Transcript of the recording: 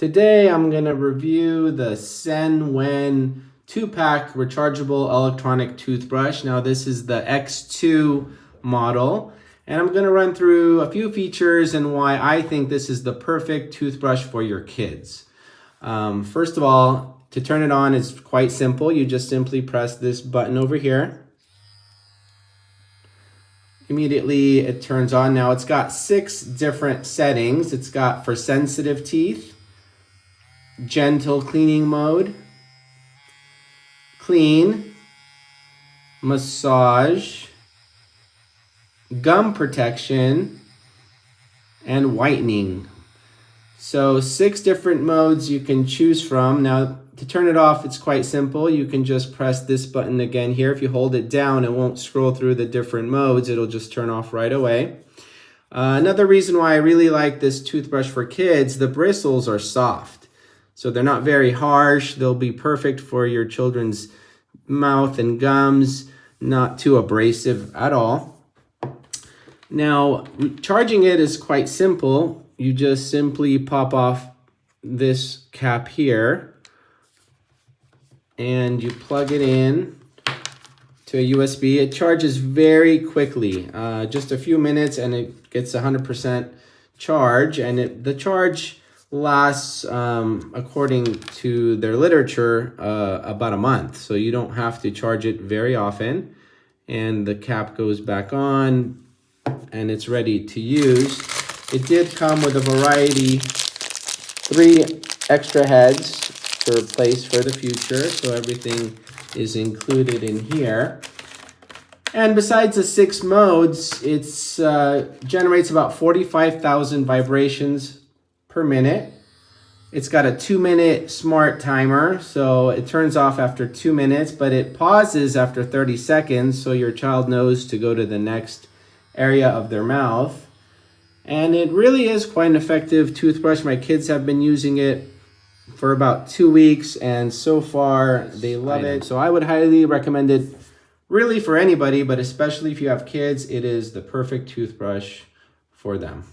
Today I'm going to review the SENWEN 2-pack rechargeable electronic toothbrush. Now this is the X2 model, and I'm going to run through a few features and why I think this is the perfect toothbrush for your kids. First of all, to turn it on is quite simple. You just simply press this button over here. Immediately it turns on. Now it's got 6 different settings. It's got for sensitive teeth, gentle cleaning mode, clean, massage, gum protection, and whitening. So 6 different modes you can choose from. Now to turn it off, it's quite simple. You can just press this button again here. If you hold it down, it won't scroll through the different modes. It'll just turn off right away. Another reason why I really like this toothbrush for kids, the bristles are soft. So they're not very harsh. They'll be perfect for your children's mouth and gums, not too abrasive at all. Now, charging it is quite simple. You just simply pop off this cap here and you plug it in to a USB. It charges very quickly, just a few minutes, and it gets 100% charge. And the charge lasts, according to their literature, about a month. So you don't have to charge it very often. And the cap goes back on and it's ready to use. It did come with a variety, 3 extra heads to replace for the future. So everything is included in here. And besides the 6 modes, it generates about 45,000 vibrations per minute. It's got a 2-minute smart timer, so it turns off after 2 minutes, but it pauses after 30 seconds, so your child knows to go to the next area of their mouth. And it really is quite an effective toothbrush. My kids have been using it for about 2 weeks, and so far they love it. So I would highly recommend it really for anybody, but especially if you have kids, it is the perfect toothbrush for them.